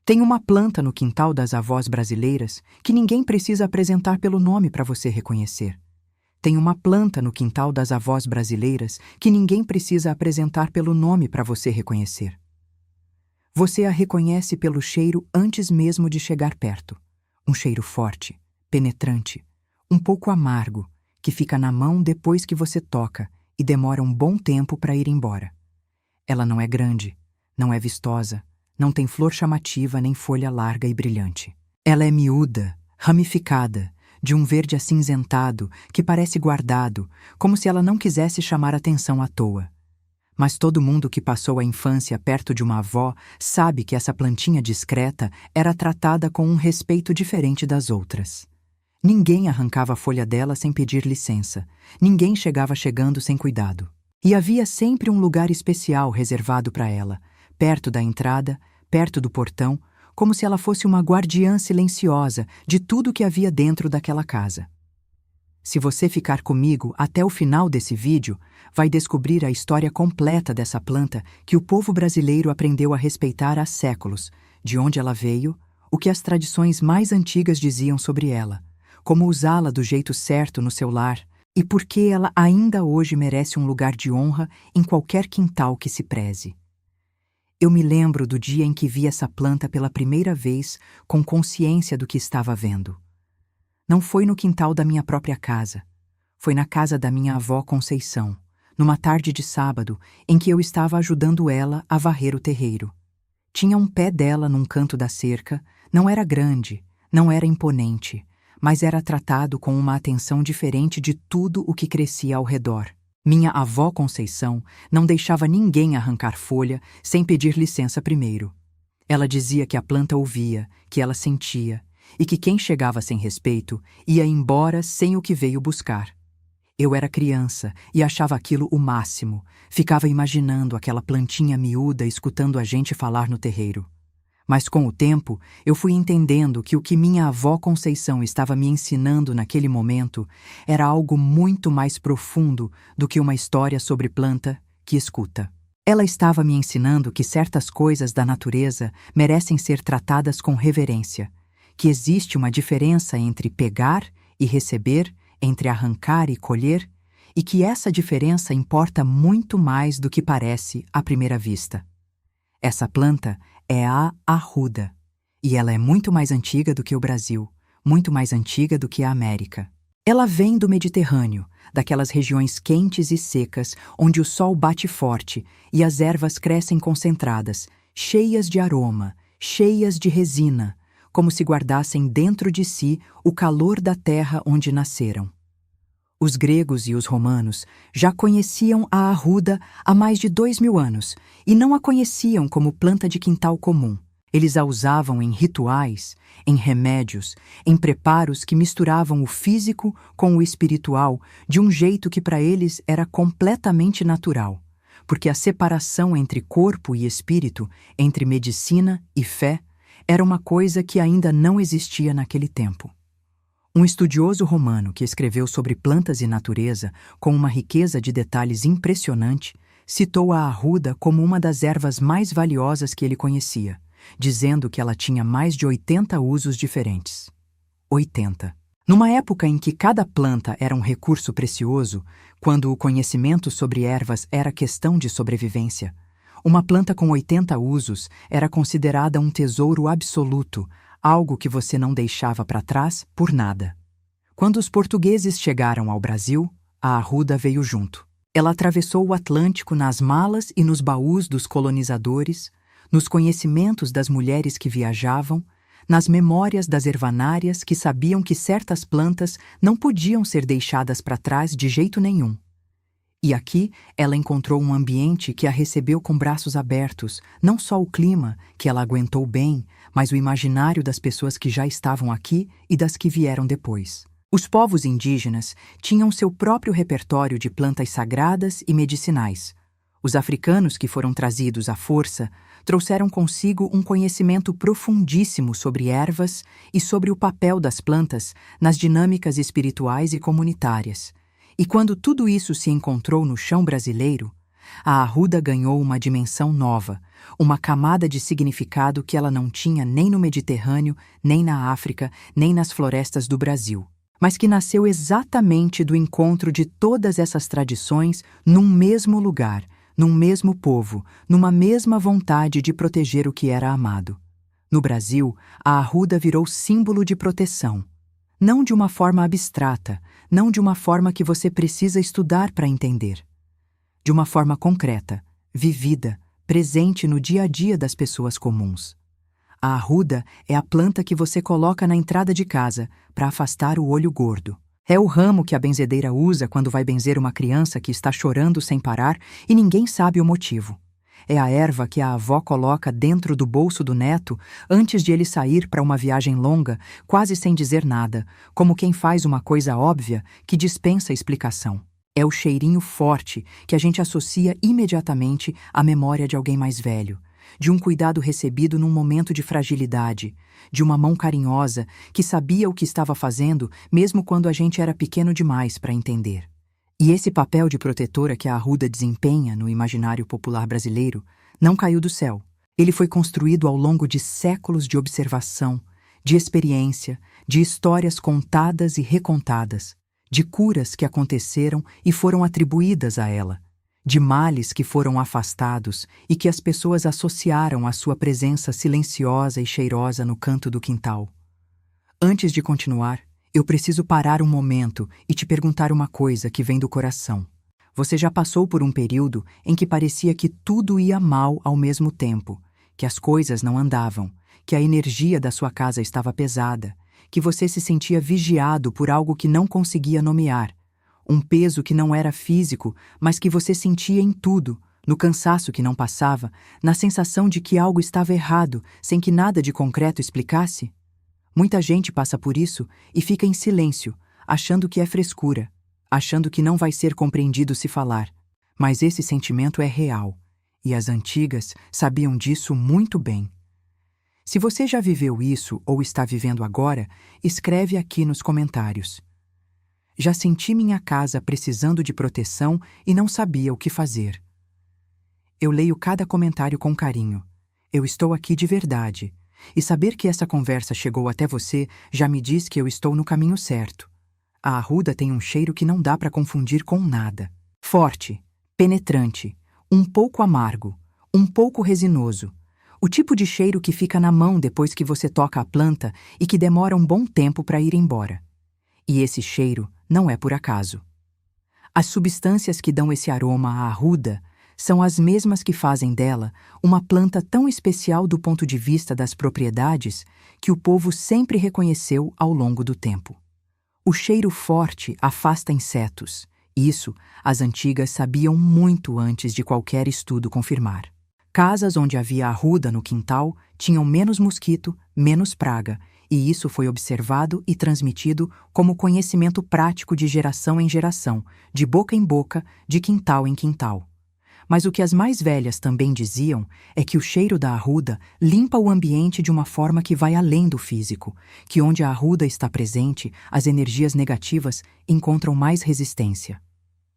Tem uma planta no quintal das avós brasileiras que ninguém precisa apresentar pelo nome para você reconhecer. Tem uma planta no quintal das avós brasileiras que ninguém precisa apresentar pelo nome para você reconhecer. Você a reconhece pelo cheiro antes mesmo de chegar perto. Um cheiro forte, penetrante, um pouco amargo, que fica na mão depois que você toca e demora um bom tempo para ir embora. Ela não é grande, não é vistosa, não tem flor chamativa nem folha larga e brilhante. Ela é miúda, ramificada, de um verde acinzentado que parece guardado, como se ela não quisesse chamar atenção à toa. Mas todo mundo que passou a infância perto de uma avó sabe que essa plantinha discreta era tratada com um respeito diferente das outras. Ninguém arrancava a folha dela sem pedir licença, ninguém chegava chegando sem cuidado. E havia sempre um lugar especial reservado para ela, perto da entrada, perto do portão, como se ela fosse uma guardiã silenciosa de tudo que havia dentro daquela casa. Se você ficar comigo até o final desse vídeo, vai descobrir a história completa dessa planta que o povo brasileiro aprendeu a respeitar há séculos, de onde ela veio, o que as tradições mais antigas diziam sobre ela, como usá-la do jeito certo no seu lar e por que ela ainda hoje merece um lugar de honra em qualquer quintal que se preze. Eu me lembro do dia em que vi essa planta pela primeira vez com consciência do que estava vendo. Não foi no quintal da minha própria casa. Foi na casa da minha avó Conceição, numa tarde de sábado em que eu estava ajudando ela a varrer o terreiro. Tinha um pé dela num canto da cerca, não era grande, não era imponente, mas era tratado com uma atenção diferente de tudo o que crescia ao redor. Minha avó Conceição não deixava ninguém arrancar folha sem pedir licença primeiro. Ela dizia que a planta ouvia, que ela sentia, e que quem chegava sem respeito ia embora sem o que veio buscar. Eu era criança e achava aquilo o máximo, ficava imaginando aquela plantinha miúda escutando a gente falar no terreiro. Mas com o tempo, eu fui entendendo que o que minha avó Conceição estava me ensinando naquele momento era algo muito mais profundo do que uma história sobre planta que escuta. Ela estava me ensinando que certas coisas da natureza merecem ser tratadas com reverência, que existe uma diferença entre pegar e receber, entre arrancar e colher, e que essa diferença importa muito mais do que parece à primeira vista. Essa planta é a arruda, e ela é muito mais antiga do que o Brasil, muito mais antiga do que a América. Ela vem do Mediterrâneo, daquelas regiões quentes e secas onde o sol bate forte e as ervas crescem concentradas, cheias de aroma, cheias de resina, como se guardassem dentro de si o calor da terra onde nasceram. Os gregos e os romanos já conheciam a arruda há mais de 2000 anos e não a conheciam como planta de quintal comum. Eles a usavam em rituais, em remédios, em preparos que misturavam o físico com o espiritual de um jeito que para eles era completamente natural, porque a separação entre corpo e espírito, entre medicina e fé, era uma coisa que ainda não existia naquele tempo. Um estudioso romano que escreveu sobre plantas e natureza com uma riqueza de detalhes impressionante, citou a arruda como uma das ervas mais valiosas que ele conhecia, dizendo que ela tinha mais de 80 usos diferentes. 80. Numa época em que cada planta era um recurso precioso, quando o conhecimento sobre ervas era questão de sobrevivência, uma planta com 80 usos era considerada um tesouro absoluto, algo que você não deixava para trás por nada. Quando os portugueses chegaram ao Brasil, a arruda veio junto. Ela atravessou o Atlântico nas malas e nos baús dos colonizadores, nos conhecimentos das mulheres que viajavam, nas memórias das ervanárias que sabiam que certas plantas não podiam ser deixadas para trás de jeito nenhum. E aqui ela encontrou um ambiente que a recebeu com braços abertos, não só o clima, que ela aguentou bem, mas o imaginário das pessoas que já estavam aqui e das que vieram depois. Os povos indígenas tinham seu próprio repertório de plantas sagradas e medicinais. Os africanos que foram trazidos à força trouxeram consigo um conhecimento profundíssimo sobre ervas e sobre o papel das plantas nas dinâmicas espirituais e comunitárias. E quando tudo isso se encontrou no chão brasileiro, A arruda ganhou uma dimensão nova, uma camada de significado que ela não tinha nem no Mediterrâneo, nem na África, nem nas florestas do Brasil, mas que nasceu exatamente do encontro de todas essas tradições num mesmo lugar, num mesmo povo, numa mesma vontade de proteger o que era amado. No Brasil, a arruda virou símbolo de proteção. Não de uma forma abstrata, não de uma forma que você precisa estudar para entender. De uma forma concreta, vivida, presente no dia a dia das pessoas comuns. A arruda é a planta que você coloca na entrada de casa para afastar o olho gordo. É o ramo que a benzedeira usa quando vai benzer uma criança que está chorando sem parar e ninguém sabe o motivo. É a erva que a avó coloca dentro do bolso do neto antes de ele sair para uma viagem longa, quase sem dizer nada, como quem faz uma coisa óbvia que dispensa explicação. É o cheirinho forte que a gente associa imediatamente à memória de alguém mais velho, de um cuidado recebido num momento de fragilidade, de uma mão carinhosa que sabia o que estava fazendo mesmo quando a gente era pequeno demais para entender. E esse papel de protetora que a arruda desempenha no imaginário popular brasileiro não caiu do céu. Ele foi construído ao longo de séculos de observação, de experiência, de histórias contadas e recontadas, de curas que aconteceram e foram atribuídas a ela, de males que foram afastados e que as pessoas associaram à sua presença silenciosa e cheirosa no canto do quintal. Antes de continuar, eu preciso parar um momento e te perguntar uma coisa que vem do coração. Você já passou por um período em que parecia que tudo ia mal ao mesmo tempo, que as coisas não andavam, que a energia da sua casa estava pesada, que você se sentia vigiado por algo que não conseguia nomear, um peso que não era físico, mas que você sentia em tudo, no cansaço que não passava, na sensação de que algo estava errado, sem que nada de concreto explicasse? Muita gente passa por isso e fica em silêncio, achando que é frescura, achando que não vai ser compreendido se falar. Mas esse sentimento é real, e as antigas sabiam disso muito bem. Se você já viveu isso ou está vivendo agora, escreve aqui nos comentários. Já senti minha casa precisando de proteção e não sabia o que fazer. Eu leio cada comentário com carinho. Eu estou aqui de verdade. E saber que essa conversa chegou até você já me diz que eu estou no caminho certo. A arruda tem um cheiro que não dá para confundir com nada. Forte, penetrante, um pouco amargo, um pouco resinoso. O tipo de cheiro que fica na mão depois que você toca a planta e que demora um bom tempo para ir embora. E esse cheiro não é por acaso. As substâncias que dão esse aroma à arruda são as mesmas que fazem dela uma planta tão especial do ponto de vista das propriedades que o povo sempre reconheceu ao longo do tempo. O cheiro forte afasta insetos. Isso as antigas sabiam muito antes de qualquer estudo confirmar. Casas onde havia arruda no quintal tinham menos mosquito, menos praga, e isso foi observado e transmitido como conhecimento prático de geração em geração, de boca em boca, de quintal em quintal. Mas o que as mais velhas também diziam é que o cheiro da arruda limpa o ambiente de uma forma que vai além do físico, que onde a arruda está presente, as energias negativas encontram mais resistência.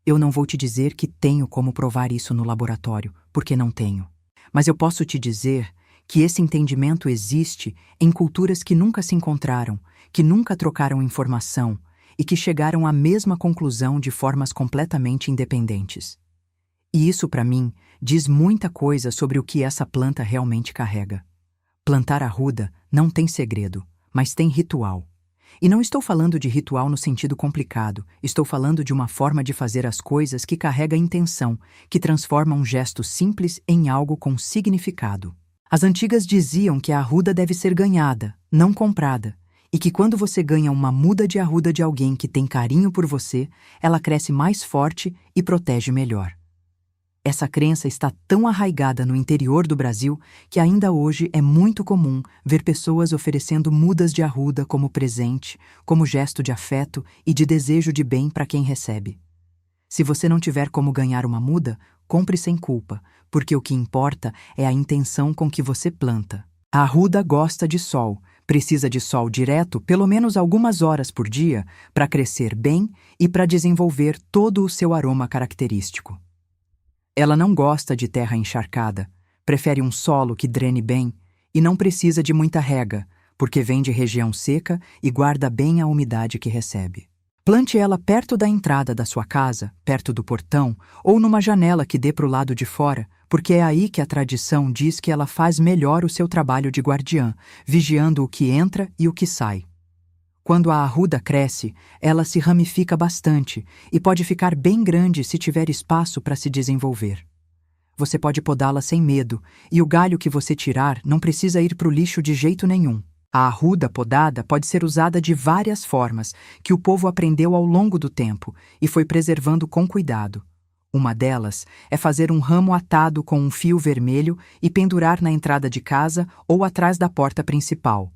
Eu não vou te dizer que tenho como provar isso no laboratório, porque não tenho. Mas eu posso te dizer que esse entendimento existe em culturas que nunca se encontraram, que nunca trocaram informação e que chegaram à mesma conclusão de formas completamente independentes. E isso, para mim, diz muita coisa sobre o que essa planta realmente carrega. Plantar arruda não tem segredo, mas tem ritual. E não estou falando de ritual no sentido complicado, estou falando de uma forma de fazer as coisas que carrega intenção, que transforma um gesto simples em algo com significado. As antigas diziam que a arruda deve ser ganhada, não comprada, e que quando você ganha uma muda de arruda de alguém que tem carinho por você, ela cresce mais forte e protege melhor. Essa crença está tão arraigada no interior do Brasil que ainda hoje é muito comum ver pessoas oferecendo mudas de arruda como presente, como gesto de afeto e de desejo de bem para quem recebe. Se você não tiver como ganhar uma muda, compre sem culpa, porque o que importa é a intenção com que você planta. A arruda gosta de sol, precisa de sol direto pelo menos algumas horas por dia para crescer bem e para desenvolver todo o seu aroma característico. Ela não gosta de terra encharcada, prefere um solo que drene bem e não precisa de muita rega, porque vem de região seca e guarda bem a umidade que recebe. Plante ela perto da entrada da sua casa, perto do portão, ou numa janela que dê para o lado de fora, porque é aí que a tradição diz que ela faz melhor o seu trabalho de guardiã, vigiando o que entra e o que sai. Quando a arruda cresce, ela se ramifica bastante e pode ficar bem grande se tiver espaço para se desenvolver. Você pode podá-la sem medo, e o galho que você tirar não precisa ir para o lixo de jeito nenhum. A arruda podada pode ser usada de várias formas que o povo aprendeu ao longo do tempo e foi preservando com cuidado. Uma delas é fazer um ramo atado com um fio vermelho e pendurar na entrada de casa ou atrás da porta principal.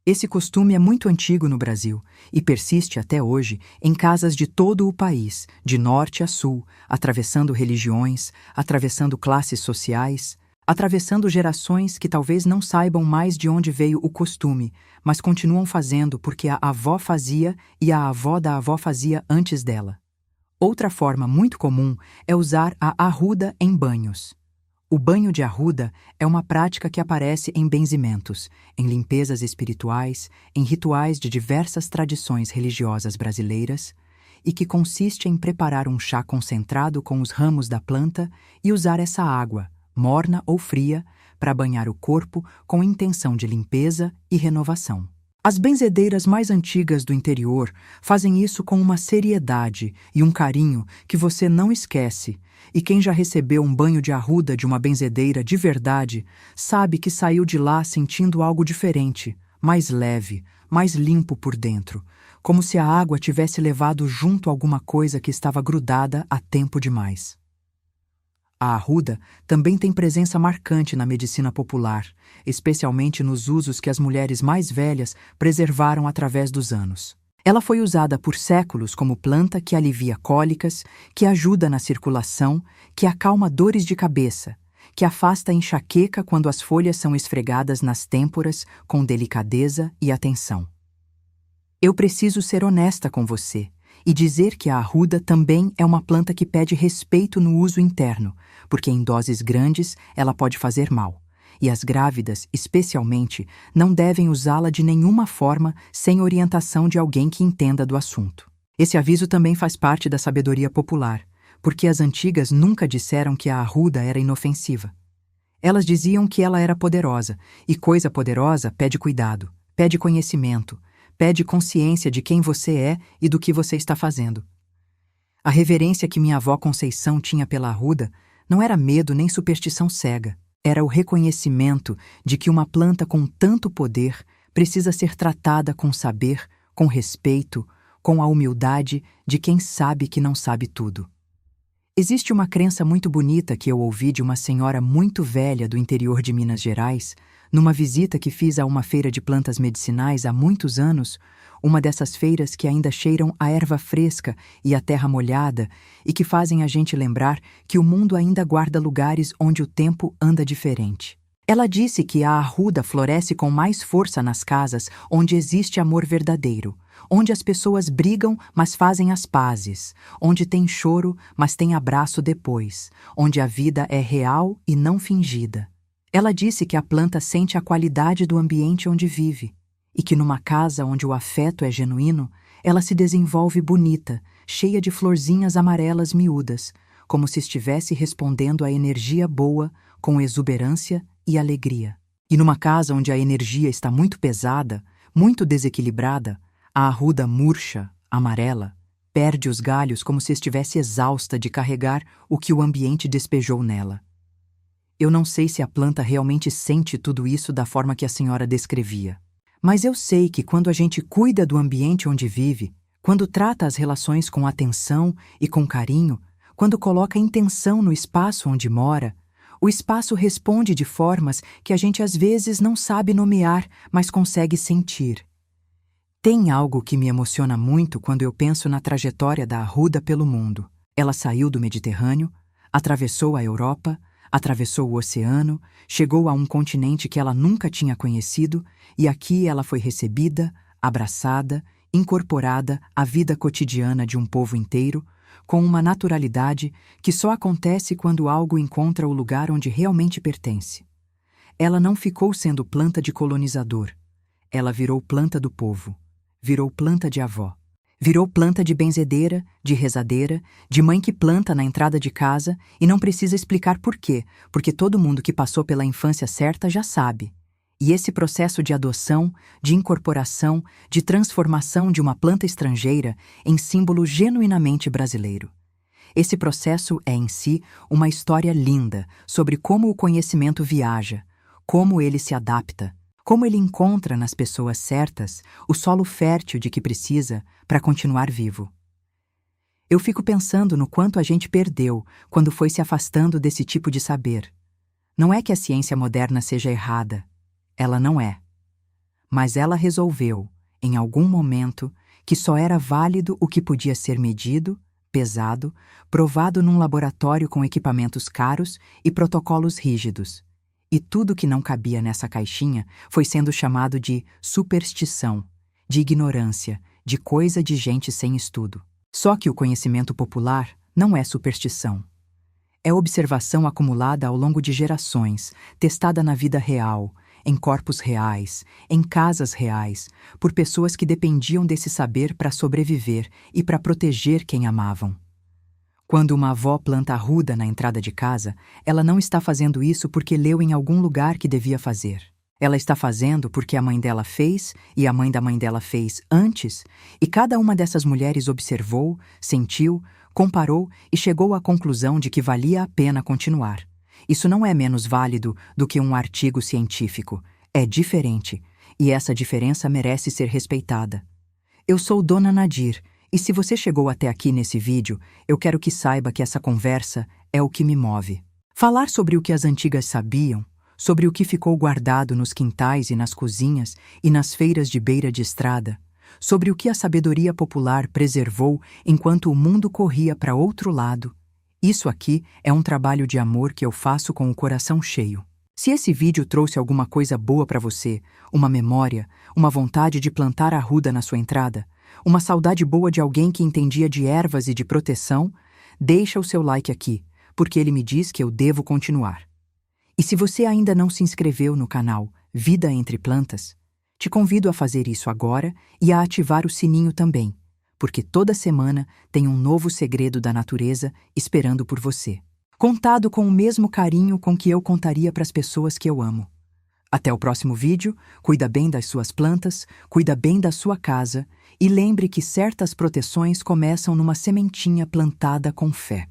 Esse costume é muito antigo no Brasil e persiste até hoje em casas de todo o país, de norte a sul, atravessando religiões, atravessando classes sociais, atravessando gerações que talvez não saibam mais de onde veio o costume, mas continuam fazendo porque a avó fazia e a avó da avó fazia antes dela. Outra forma muito comum é usar a arruda em banhos. O banho de arruda é uma prática que aparece em benzimentos, em limpezas espirituais, em rituais de diversas tradições religiosas brasileiras, e que consiste em preparar um chá concentrado com os ramos da planta e usar essa água, morna ou fria, para banhar o corpo com intenção de limpeza e renovação. As benzedeiras mais antigas do interior fazem isso com uma seriedade e um carinho que você não esquece, e quem já recebeu um banho de arruda de uma benzedeira de verdade sabe que saiu de lá sentindo algo diferente, mais leve, mais limpo por dentro, como se a água tivesse levado junto alguma coisa que estava grudada há tempo demais. A arruda também tem presença marcante na medicina popular, especialmente nos usos que as mulheres mais velhas preservaram através dos anos. Ela foi usada por séculos como planta que alivia cólicas, que ajuda na circulação, que acalma dores de cabeça, que afasta a enxaqueca quando as folhas são esfregadas nas têmporas com delicadeza e atenção. Eu preciso ser honesta com você e dizer que a arruda também é uma planta que pede respeito no uso interno, porque em doses grandes ela pode fazer mal, e as grávidas, especialmente, não devem usá-la de nenhuma forma sem orientação de alguém que entenda do assunto. Esse aviso também faz parte da sabedoria popular, porque as antigas nunca disseram que a arruda era inofensiva. Elas diziam que ela era poderosa, e coisa poderosa pede cuidado, pede conhecimento, pede consciência de quem você é e do que você está fazendo. A reverência que minha avó Conceição tinha pela arruda não era medo nem superstição cega, era o reconhecimento de que uma planta com tanto poder precisa ser tratada com saber, com respeito, com a humildade de quem sabe que não sabe tudo. Existe uma crença muito bonita que eu ouvi de uma senhora muito velha do interior de Minas Gerais, numa visita que fiz a uma feira de plantas medicinais há muitos anos, uma dessas feiras que ainda cheiram a erva fresca e a terra molhada e que fazem a gente lembrar que o mundo ainda guarda lugares onde o tempo anda diferente. Ela disse que a arruda floresce com mais força nas casas onde existe amor verdadeiro, onde as pessoas brigam, mas fazem as pazes, onde tem choro, mas tem abraço depois, onde a vida é real e não fingida. Ela disse que a planta sente a qualidade do ambiente onde vive, e que numa casa onde o afeto é genuíno, ela se desenvolve bonita, cheia de florzinhas amarelas miúdas, como se estivesse respondendo à energia boa com exuberância e alegria. E numa casa onde a energia está muito pesada, muito desequilibrada, a arruda murcha, amarela, perde os galhos como se estivesse exausta de carregar o que o ambiente despejou nela. Eu não sei se a planta realmente sente tudo isso da forma que a senhora descrevia. Mas eu sei que quando a gente cuida do ambiente onde vive, quando trata as relações com atenção e com carinho, quando coloca intenção no espaço onde mora, o espaço responde de formas que a gente às vezes não sabe nomear, mas consegue sentir. Tem algo que me emociona muito quando eu penso na trajetória da arruda pelo mundo. Ela saiu do Mediterrâneo, atravessou a Europa, atravessou o oceano, chegou a um continente que ela nunca tinha conhecido e aqui ela foi recebida, abraçada, incorporada à vida cotidiana de um povo inteiro, com uma naturalidade que só acontece quando algo encontra o lugar onde realmente pertence. Ela não ficou sendo planta de colonizador. Ela virou planta do povo. Virou planta de avó. Virou planta de benzedeira, de rezadeira, de mãe que planta na entrada de casa e não precisa explicar por quê, porque todo mundo que passou pela infância certa já sabe. E esse processo de adoção, de incorporação, de transformação de uma planta estrangeira em símbolo genuinamente brasileiro. Esse processo é em si uma história linda sobre como o conhecimento viaja, como ele se adapta, como ele encontra nas pessoas certas o solo fértil de que precisa para continuar vivo. Eu fico pensando no quanto a gente perdeu quando foi se afastando desse tipo de saber. Não é que a ciência moderna seja errada. Ela não é. Mas ela resolveu, em algum momento, que só era válido o que podia ser medido, pesado, provado num laboratório com equipamentos caros e protocolos rígidos. E tudo que não cabia nessa caixinha foi sendo chamado de superstição, de ignorância, de coisa de gente sem estudo. Só que o conhecimento popular não é superstição. É observação acumulada ao longo de gerações, testada na vida real, em corpos reais, em casas reais, por pessoas que dependiam desse saber para sobreviver e para proteger quem amavam. Quando uma avó planta arruda na entrada de casa, ela não está fazendo isso porque leu em algum lugar que devia fazer. Ela está fazendo porque a mãe dela fez e a mãe da mãe dela fez antes, e cada uma dessas mulheres observou, sentiu, comparou e chegou à conclusão de que valia a pena continuar. Isso não é menos válido do que um artigo científico. É diferente, e essa diferença merece ser respeitada. Eu sou Dona Nadir, e se você chegou até aqui nesse vídeo, eu quero que saiba que essa conversa é o que me move. Falar sobre o que as antigas sabiam, sobre o que ficou guardado nos quintais e nas cozinhas e nas feiras de beira de estrada, sobre o que a sabedoria popular preservou enquanto o mundo corria para outro lado. Isso aqui é um trabalho de amor que eu faço com o coração cheio. Se esse vídeo trouxe alguma coisa boa para você, uma memória, uma vontade de plantar arruda na sua entrada, uma saudade boa de alguém que entendia de ervas e de proteção, deixa o seu like aqui, porque ele me diz que eu devo continuar. E se você ainda não se inscreveu no canal Vida Entre Plantas, te convido a fazer isso agora e a ativar o sininho também, porque toda semana tem um novo segredo da natureza esperando por você. Contado com o mesmo carinho com que eu contaria para as pessoas que eu amo. Até o próximo vídeo, cuida bem das suas plantas, cuida bem da sua casa e lembre que certas proteções começam numa sementinha plantada com fé.